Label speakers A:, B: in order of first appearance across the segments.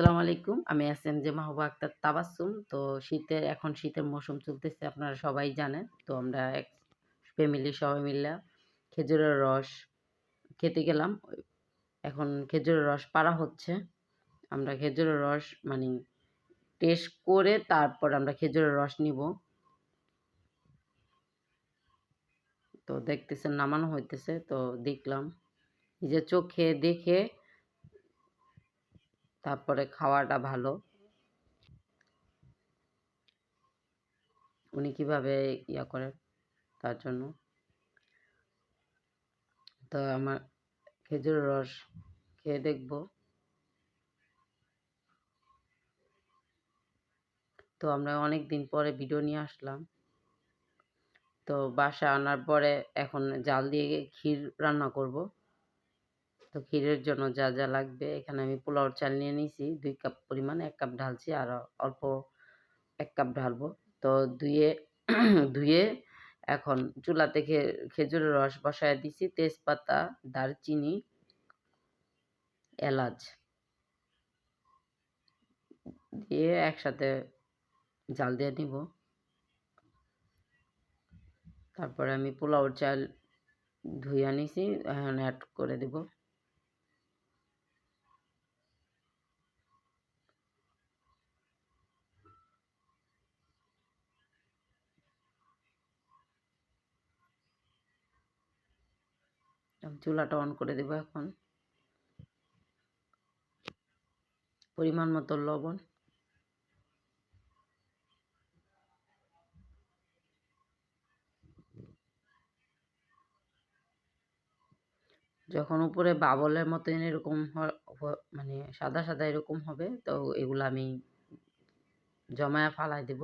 A: আসসালামু আলাইকুম। আমি এসএমজে মাহবুবা আক্তার তাবাসসুম। তো এখন শীতের মৌসুম চলতেছে আপনারা সবাই জানেন। তো আমরা ফ্যামিলি সবাই মিল্লা খেজুরের রস খেতে গেলাম। এখন খেজুরের রস পাড়া হচ্ছে। আমরা খেজুরের রস টেস্ট করে তারপর আমরা খেজুরের রস নিবো। তো দেখতেছেন নামানো হইতেছে। তো দেখলাম। নিজের চোখে দেখে তারপরে খাওয়াটা ভালো। উনি কিভাবে করেন তার জন্য। তো আমার খেজুরের রস খেয়ে দেখব। তো আমরা অনেকদিন পরে ভিডিও নিয়ে আসলাম। তো বাসায় আনার পরে এখন জাল দিয়ে ক্ষীর রান্না করব। তো ক্ষীরের জন্য যা যা লাগবে এখানে আমি পোলাওর চাল নিয়ে নিয়েছি 2 কাপ পরিমাণ, 1 কাপ ঢালছি আর অল্প 1 কাপ ঢালবো। তো ধুয়ে ধুয়ে এখন চুলাতে খেজুরের রস বসায় দিছি, তেজপাতা, দারচিনি, এলাচ দিয়ে একসাথে জাল দিয়ে নিব। তারপরে আমি পোলাওর চাল ধুইয়া নিছি, এখন অ্যাড করে দিব। চুলাটা অন করে দেব এখন। পরিমাণ মতো লবণ, যখন উপরে বাবলের মতো এরকম সাদা সাদা এরকম হবে তো এগুলো আমি জমায়া ফালাই দেব।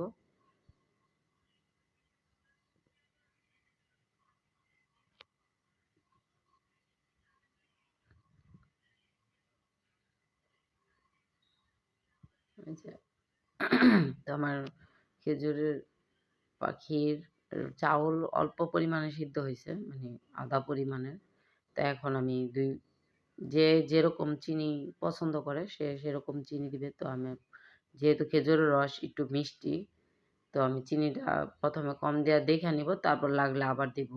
A: তো আমার খেজুরের পাখির চাউল অল্প পরিমাণে সিদ্ধ হয়েছে, আধা পরিমাণের। তো এখন আমি যে যেরকম চিনি পছন্দ করে সে সেরকম চিনি দিবে। তো আমি যেহেতু খেজুরের রস একটু মিষ্টি, তো আমি চিনিটা প্রথমে কম দেওয়া দেখে নিব, তারপর লাগলে আবার দিব।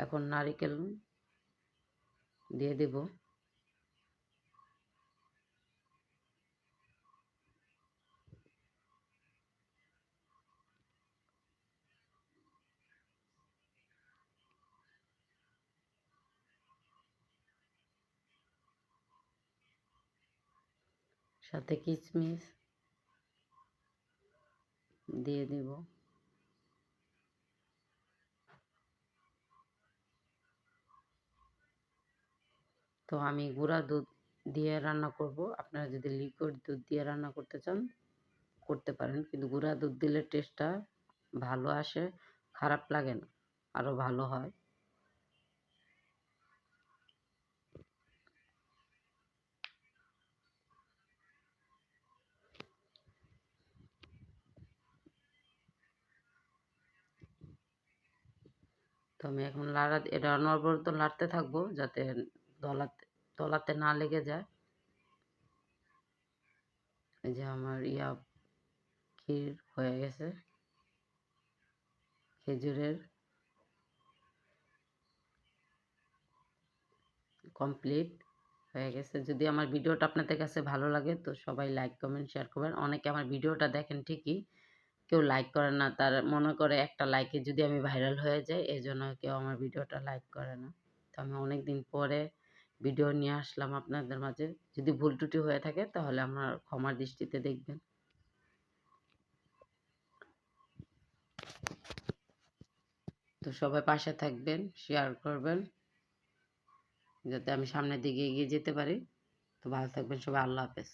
A: এখন নারিকেল দিয়ে দেব। সাথে কিশমিশ দিয়ে দেব। তো আমি গুঁড়া দুধ দিয়ে রান্না করব। আপনারা যদি লিকুইড দুধ দিয়ে রান্না করতে চান করতে পারেন, কিন্তু গুঁড়া দুধ দিলে টেস্টটা ভালো আসে, খারাপ লাগে না, আরও ভালো হয়। তো আমি এখন এটা অনবরত নাড়তে থাকবো যাতে দলাতে তলাতে না লেগে যায়। এই যে আমার ক্ষীর হয়ে গেছে, খেজুরের কমপ্লিট হয়ে গেছে। যদি আমার ভিডিওটা আপনাদের কাছে ভালো লাগে তো সবাই লাইক কমেন্ট শেয়ার করবেন। অনেকে আমার ভিডিওটা দেখেন ঠিকই, কেউ লাইক করে না। তার মনে করে একটা লাইকে যদি আমি ভাইরাল হয়ে যাই, এই জন্য কেউ আমার ভিডিওটা লাইক করে না। তো আমি অনেক দিন পরে ভিডিও নিয়ে আসলাম আপনাদের মাঝে। যদি ভুল ত্রুটি হয়ে থাকে তাহলে আমার ক্ষমার দৃষ্টিতে দেখবেন। তো সবাই পাশে থাকবেন, শেয়ার করবেন যাতে আমি সামনের দিকে এগিয়ে যেতে পারি। তো ভালো থাকবেন সবাই। আল্লাহ হাফেজ।